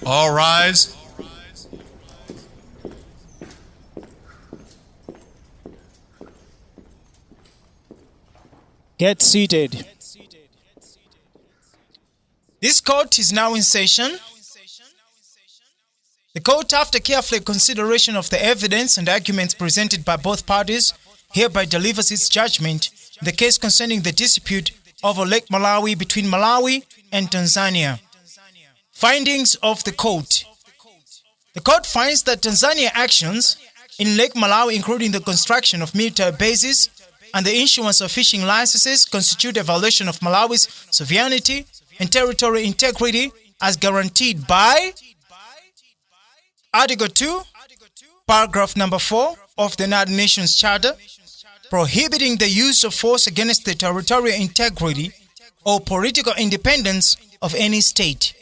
All rise. Get seated. This court is now in session. The court, after careful consideration of the evidence and arguments presented by both parties, hereby delivers its judgment in the case concerning the dispute over Lake Malawi between Malawi and Tanzania. Findings of the court. The court finds that Tanzania actions in Lake Malawi, including the construction of military bases and the issuance of fishing licenses, constitute a violation of Malawi's sovereignty and territorial integrity as guaranteed by Article 2, Paragraph number 4 of the United Nations Charter, prohibiting the use of force against the territorial integrity or political independence of any state.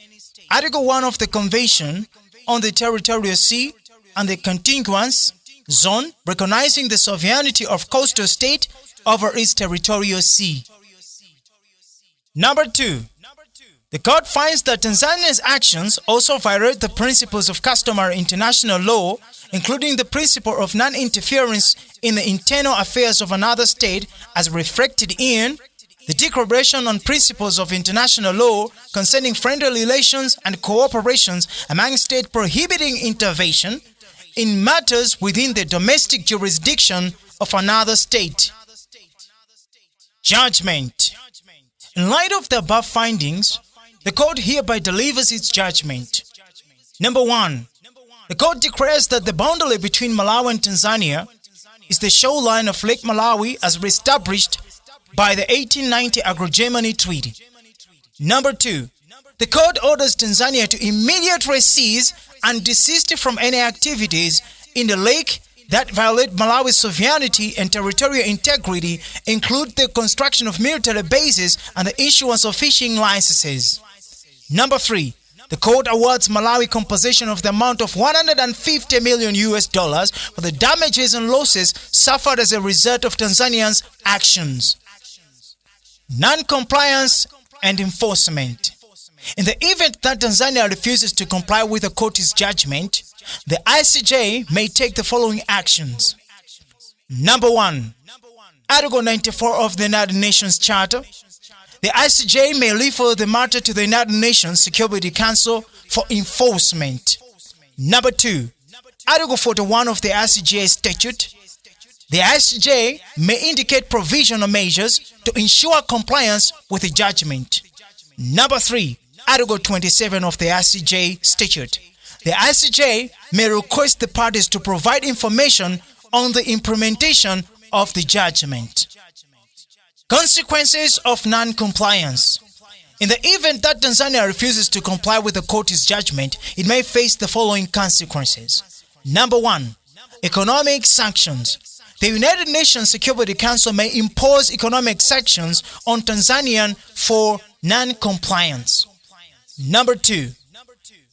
Article 1 of the Convention on the Territorial Sea and the Contiguous Zone, recognizing the sovereignty of coastal state over its territorial sea. Number 2. The court finds that Tanzania's actions also violate the principles of customary international law, including the principle of non-interference in the internal affairs of another state as reflected in the Declaration on Principles of International Law concerning friendly relations and cooperations among states, prohibiting intervention in matters within the domestic jurisdiction of another state. Judgment. In light of the above findings, the court hereby delivers its judgment. Number 1. The court declares that the boundary between Malawi and Tanzania is the shoreline of Lake Malawi as re-established by the 1890 Agro-Germany Treaty. Number 2. The court orders Tanzania to immediately cease and desist from any activities in the lake that violate Malawi's sovereignty and territorial integrity, include the construction of military bases and the issuance of fishing licenses. Number 3. The court awards Malawi compensation of the amount of $150 million for the damages and losses suffered as a result of Tanzania's actions. Non-compliance and enforcement. In the event that Tanzania refuses to comply with the court's judgment, the ICJ may take the following actions. Number 1. Article 94 of the United Nations Charter. The ICJ may refer the matter to the United Nations Security Council for enforcement. Number 2. Article 41 of the ICJ Statute. The ICJ may indicate provisional measures to ensure compliance with the judgment. Number 3. Article 27 of the ICJ Statute. The ICJ may request the parties to provide information on the implementation of the judgment. Consequences of non-compliance. In the event that Tanzania refuses to comply with the court's judgment, it may face the following consequences. Number 1. Economic sanctions. The United Nations Security Council may impose economic sanctions on Tanzania for non-compliance. Number 2.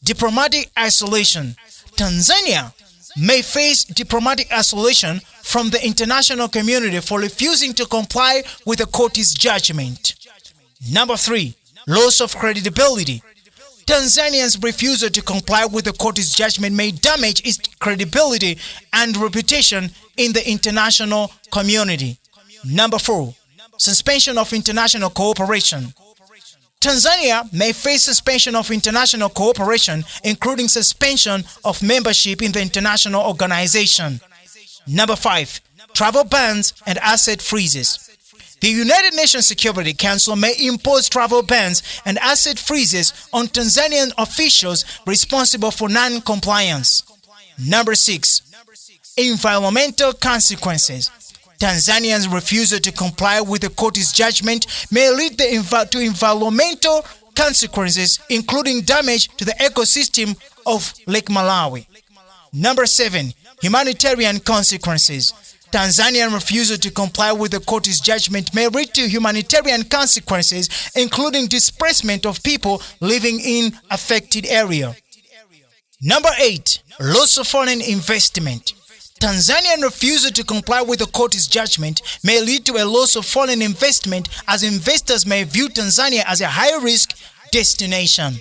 Diplomatic isolation. Tanzania may face diplomatic isolation from the international community for refusing to comply with the court's judgment. Number 3. Loss of credibility. Tanzania's refusal to comply with the court's judgment may damage its credibility and reputation in the international community. Number 4. Suspension of international cooperation. Tanzania may face suspension of international cooperation, including suspension of membership in the international organization. Number 5. Travel bans and asset freezes. The United Nations Security Council may impose travel bans and asset freezes on Tanzanian officials responsible for non-compliance. Number 6. Environmental consequences. Tanzania's refusal to comply with the court's judgment may lead to environmental consequences, including damage to the ecosystem of Lake Malawi. Number 7. Humanitarian consequences. Tanzania's refusal to comply with the court's judgment may lead to humanitarian consequences, including displacement of people living in affected area. Number 8. Loss of foreign investment. Tanzania's refusal to comply with the court's judgment may lead to a loss of foreign investment, as investors may view Tanzania as a high-risk destination.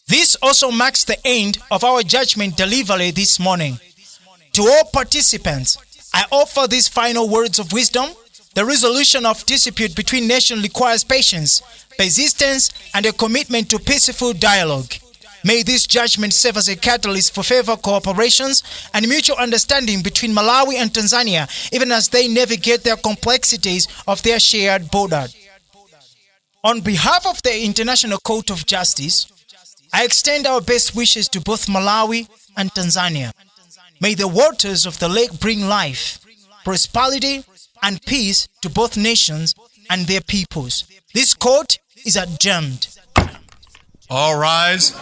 This also marks the end of our judgment delivery this morning. To all participants, I offer these final words of wisdom. The resolution of dispute between nations requires patience, persistence, and a commitment to peaceful dialogue. May this judgment serve as a catalyst for further cooperations and mutual understanding between Malawi and Tanzania, even as they navigate the complexities of their shared border. On behalf of the International Court of Justice, I extend our best wishes to both Malawi and Tanzania. May the waters of the lake bring life, prosperity, and peace to both nations and their peoples. This court is adjourned. All rise.